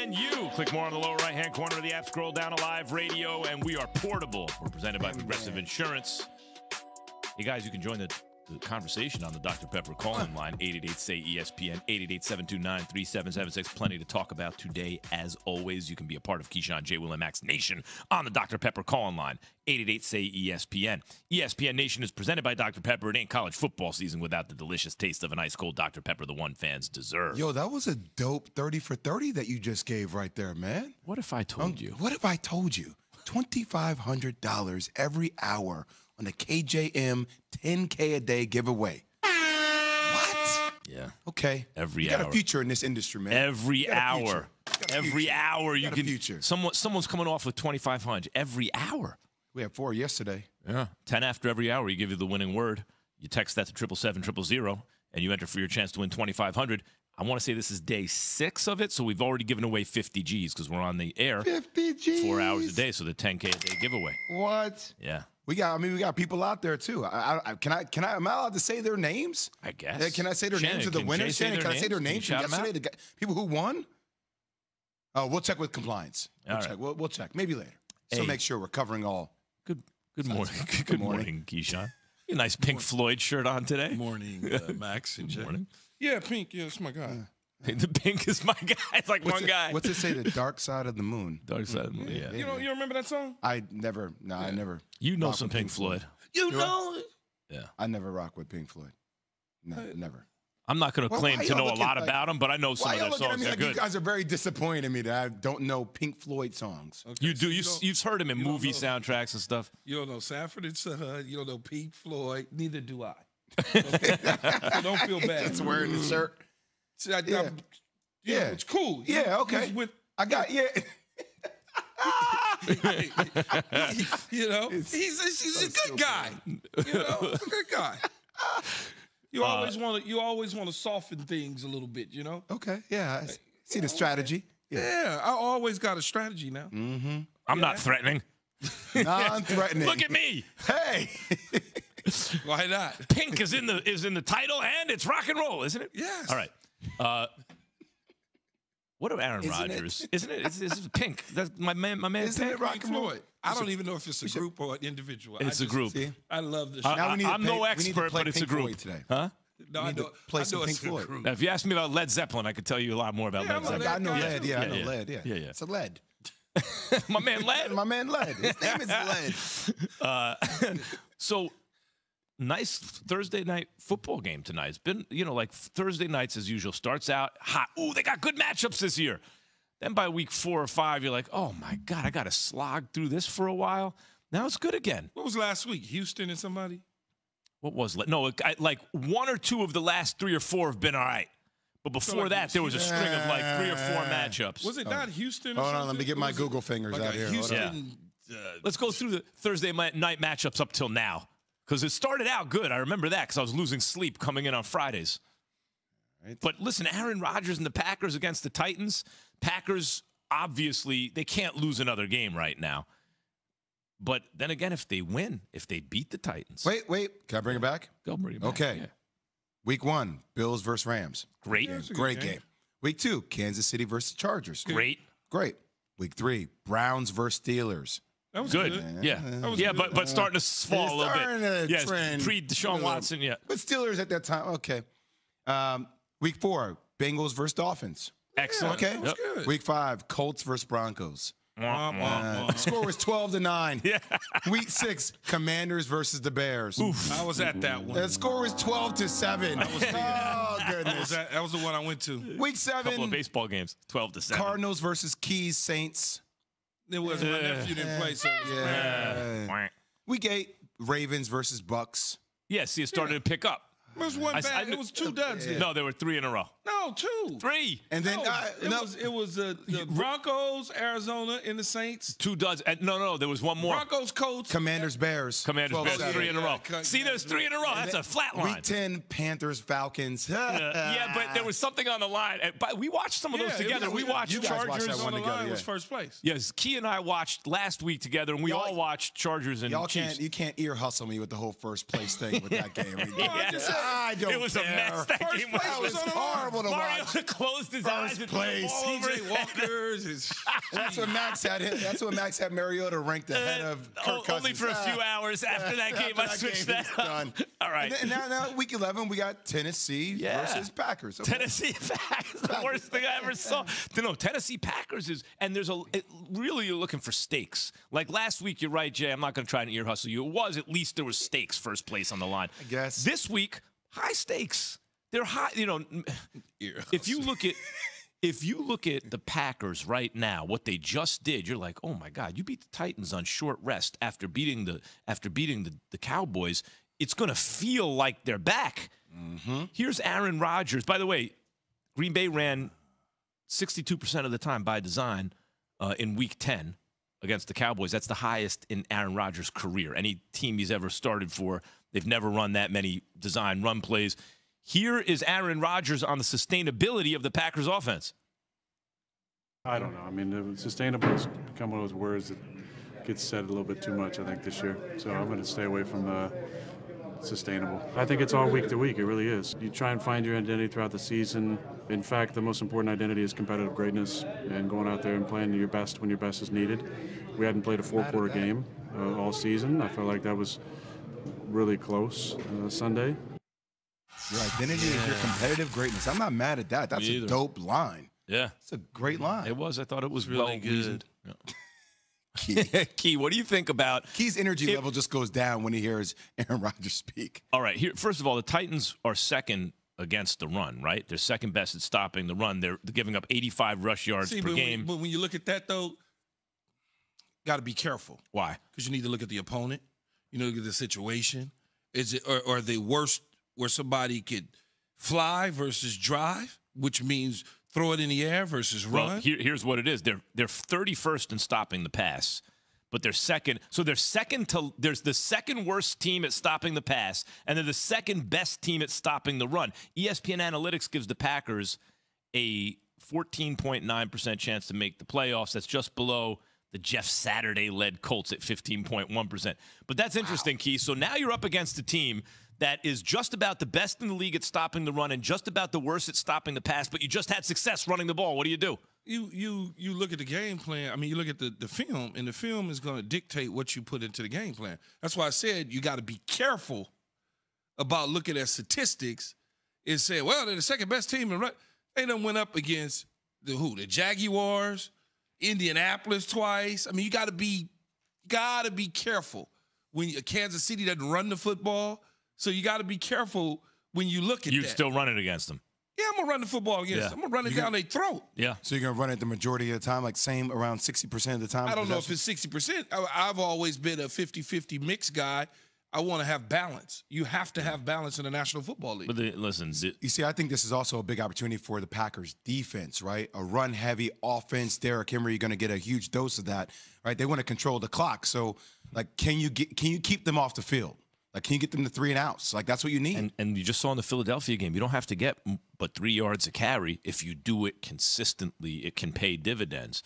And you click more on the lower right-hand corner of the app, scroll down to live radio, and we are portable. We're presented by Progressive Insurance. Hey, guys, you can join the conversation on the Dr. Pepper call-in line, 888-SAY-ESPN, 888-729-3776. Plenty to talk about today. As always, you can be a part of Keyshawn, J. Will, and Max Nation on the Dr. Pepper call-in line, 888-SAY-ESPN. ESPN Nation is presented by Dr. Pepper. It ain't college football season without the delicious taste of an ice-cold Dr. Pepper, the one fans deserve. Yo, that was a dope 30 for 30 that you just gave right there, man. What if I told you? What if I told you? $2,500 every hour on the KJM 10K a day giveaway. What? Yeah. Okay. Every you hour. got a future in this industry, man. Every hour. Every hour you can. Future. Someone's coming off with 2,500 every hour. We had 4 yesterday. Yeah. 10 after every hour. You give you the winning word. You text that to 777-000, and you enter for your chance to win 2,500. I want to say this is day 6 of it, so we've already given away 50 G's because we're on the air 50 G's. 4 hours a day, so the 10K a day giveaway. What? Yeah. We got people out there too. Am I allowed to say their names? I guess. Can I say their Shannon, names of the can winners? Jay say Shannon, their can I say their names from Can you shout 'em yesterday? The people who won? Oh, we'll check with compliance. We'll check. Maybe later. So Hey. make sure we're covering all. Good morning. Good morning, Keyshawn. You nice Pink Floyd shirt on today. Morning, Max and Jay. Morning. Yeah, Pink. Yeah, that's my guy. The pink is my guy. It's like one guy. What's it say? The Dark Side of the Moon. Dark Side of the Moon, yeah. You remember that song? I never. I never. You know rock some with Pink Floyd. You know it. Yeah. I never rock with Pink Floyd. No, never. I'm not going to claim why to y'all know a looking lot like- about them, but I know some Why of y'all their looking at songs. me They're like good. you guys are very disappointed in me that I don't know Pink Floyd songs? Okay, You so do. You've heard him in you don't movie know- soundtracks and stuff. You don't know Sanford and Son. You don't know Pink Floyd. Neither do I. Okay? So don't feel bad. It's wearing the shirt. See, I, Yeah. yeah, it's cool. Yeah, okay. He's with, I got you know, he's a good guy. You know, he's a good guy. You always want to soften things a little bit. You know. Okay. Yeah. I see the strategy. Yeah, I always got a strategy now. I'm not threatening. Non-threatening. Look at me. Hey. Why not? Pink is in the title, and it's rock and roll, isn't it? Yes. All right. What of Aaron Rodgers? Isn't it? It's Pink. That's my man. Isn't Pink. it rock and roll? Floyd. I don't even know if it's a group or an individual. It's a group. See? I love this. Now we need to I'm play- no we need to expert, play but it's Pink a group. Floyd today. Huh? No, I need to know. play I some know Pink it's a Floyd. group. Now, if you ask me about Led Zeppelin, I could tell you a lot more about Yeah, Led I know Zeppelin. I know Yeah. lead. Yeah, I know Yeah. lead. Yeah. Yeah. It's a lead. My man Led. My man Led. His name is Led. So nice Thursday night football game tonight. It's been, like Thursday nights as usual. Starts out hot. Ooh, they got good matchups this year. Then by week 4 or 5, you're like, oh my God, I got to slog through this for a while. Now it's good again. What was last week? Houston and somebody? What was it? No, like 1 or 2 of the last 3 or 4 have been all right. But before that, there was a string of like 3 or 4 matchups. Was it not Houston? Or Hold on, something? let me get my Was it Google fingers like out a here. Hold on. Houston, Let's go through the Thursday night matchups up till now. Because it started out good. I remember that because I was losing sleep coming in on Fridays. Right. But listen, Aaron Rodgers and the Packers against the Titans. Packers, obviously, they can't lose another game right now. But then again, if they win, if they beat the Titans. Wait. Can I bring it back? Go bring it back. Okay. Yeah. Week 1, Bills versus Rams. Great. Yeah, it's a good Great game. Week 2, Kansas City versus Chargers. Great. Great. Week 3, Browns versus Steelers. That was Good. good. Yeah. was Yeah, good. but starting to fall a little starting bit. to Yes, trend. pre-Deshaun Watson, yeah. But Steelers at that time, okay. Week 4, Bengals versus Dolphins. Excellent. Okay. that was good. Week 5, Colts versus Broncos. Wah, wah. Score was 12-9. Yeah. Week 6, Commanders versus the Bears. I was at that one. The score was 12-7. Oh goodness. That was the one I went to. Week Couple of 7, baseball games, 12-7. Cardinals versus Keys Saints. It was my nephew didn't play, so it was Yeah. Week 8, Ravens versus Bucks. Yeah, see, it started to pick up. It was one bad. It was 2 duds. There. No, there were 3 in a row. No, 2. 3. And then It was the Broncos, Arizona, and the Saints. 2 duds. No, there was one more. Broncos, Colts. Commanders Bears. Commanders, Bears, 12-7. 3 in a row. Yeah, See, there's 3 in a row. That's a flat line. Week 10, Panthers, Falcons. Yeah, but there was something on the line. But we watched some of those together. We watched you guys watched Chargers. that one on the together, line yeah. was first place. Yes, Key and I watched last week together, and we all watched Chargers and Y'all Chiefs. you can't ear hustle me with the whole first place thing with that game. No, I'm just saying, I don't It was a care. mess. That First game place That was was on the line. horrible to Mario watch. closed his eyes and place. all over TJ Walker's is That's what Max had. That's what Max had Mariota ranked ahead of Kirk Cousins. Only for a few hours after that game. I switched that it's up. done. All right. And now week 11, we got Tennessee versus Packers. Okay. Tennessee Packers, the worst thing I ever saw. No, Tennessee Packers is, and really you're looking for stakes. Like last week, you're right, Jay. I'm not going to try and ear hustle you. It was at least there was stakes, first place on the line. I guess. This week, high stakes. They're high. If you look at the Packers right now, what they just did, you're like, oh my God, you beat the Titans on short rest after beating the Cowboys. It's going to feel like they're back. Mm-hmm. Here's Aaron Rodgers. By the way, Green Bay ran 62% of the time by design in Week 10 against the Cowboys. That's the highest in Aaron Rodgers' career. Any team he's ever started for, they've never run that many design run plays. Here is Aaron Rodgers on the sustainability of the Packers offense. I don't know. I mean, sustainable has become one of those words that gets said a little bit too much, I think, this year. So I'm going to stay away from sustainable. I think it's all week to week. It really is. You try and find your identity throughout the season. In fact, the most important identity is competitive greatness and going out there and playing your best when your best is needed. We hadn't played a four-quarter game all season. I felt like that was really close Sunday. Your identity is your competitive greatness. I'm not mad at that. That's a dope line. Yeah. It's a great line. It was. I thought it was really good. Yeah. Key, what do you think about Key's energy level just goes down when he hears Aaron Rodgers speak. All right, here. First of all, the Titans are second against the run, right? They're second best at stopping the run. They're giving up 85 rush yards per game. But when you look at that, though, got to be careful. Why? Because you need to look at the opponent. You know, look at the situation. Is it or are they worse where somebody could fly versus drive, which means throw it in the air versus run? Well, here's what it is. They're 31st in stopping the pass, but they're second. So there's the second worst team at stopping the pass, and they're the second best team at stopping the run. ESPN Analytics gives the Packers a 14.9% chance to make the playoffs. That's just below the Jeff Saturday-led Colts at 15.1%. But that's interesting, Key. So now you're up against a team that is just about the best in the league at stopping the run and just about the worst at stopping the pass, but you just had success running the ball. What do? You look at the game plan. I mean, you look at the film, and the film is going to dictate what you put into the game plan. That's why I said you got to be careful about looking at statistics and saying, well, they're the second best team in run. They done went up against the Jaguars, Indianapolis twice. I mean, you got to be careful when Kansas City doesn't run the football. So you got to be careful when you look at that. You're still running against them. Yeah, I'm going to run the football against them. I'm going to run it down their throat. Yeah. So you're going to run it the majority of the time, like same around 60% of the time? I don't know if it's 60%. I've always been a 50-50 mix guy. I want to have balance. You have to have balance in the National Football League. But listen. You see, I think this is also a big opportunity for the Packers defense, right? A run-heavy offense. Derrick Henry, you're going to get a huge dose of that, right? They want to control the clock. So, like, can you keep them off the field? Like, can you get them to 3 and outs? Like, that's what you need. And you just saw in the Philadelphia game, you don't have to get but 3 yards a carry. If you do it consistently, it can pay dividends.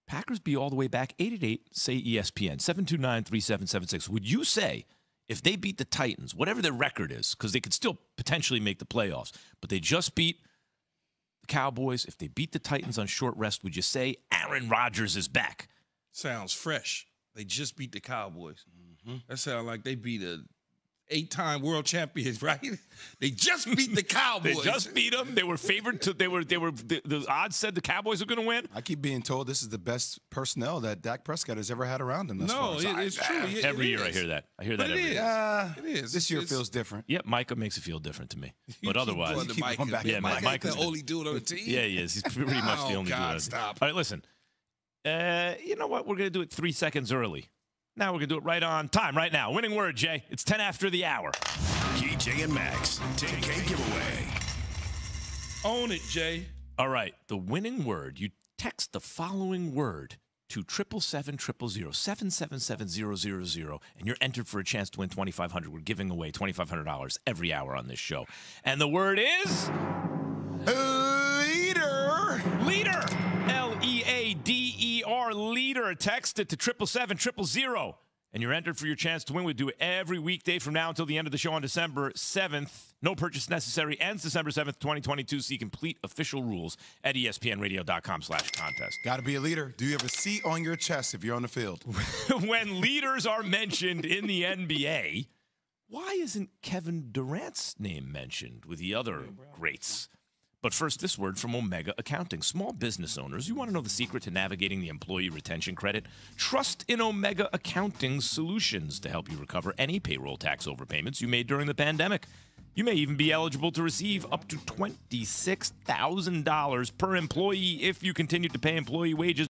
Packers be all the way back 8-8, say ESPN, 729-3776. Would you say if they beat the Titans, whatever their record is, because they could still potentially make the playoffs, but they just beat the Cowboys, if they beat the Titans on short rest, would you say Aaron Rodgers is back? Sounds fresh. They just beat the Cowboys. Mm-hmm. That sounds like they beat a 8-time world champions, right? They just beat the Cowboys. They just beat them. They were favored to. The odds said the Cowboys were going to win. I keep being told this is the best personnel that Dak Prescott has ever had around him. It's true. Every year I hear that. I hear that every year. It is. This year feels different. Yeah, Micah makes it feel different to me. But otherwise, Micah's the only dude on the team. Yeah, he is. He's pretty much the only dude. Stop. All right, listen. You know what? We're going to do it 3 seconds early. Now we're going to do it right on time, right now. Winning word, Jay. It's 10 after the hour. KJ and Max, 10K giveaway. Own it, Jay. All right. The winning word, you text the following word to 777-000, 777-000, and you're entered for a chance to win $2,500. We're giving away $2,500 every hour on this show. And the word is... Leader. Leader. Leader. Leader. Text it to 777-000. And you're entered for your chance to win. We do it every weekday from now until the end of the show on December 7th. No purchase necessary. Ends December 7th, 2022. See complete official rules at espnradio.com/contest. Got to be a leader. Do you have a seat on your chest if you're on the field? When leaders are mentioned in the NBA, why isn't Kevin Durant's name mentioned with the other greats? But first, this word from Omega Accounting. Small business owners, you want to know the secret to navigating the employee retention credit? Trust in Omega Accounting's solutions to help you recover any payroll tax overpayments you made during the pandemic. You may even be eligible to receive up to $26,000 per employee if you continue to pay employee wages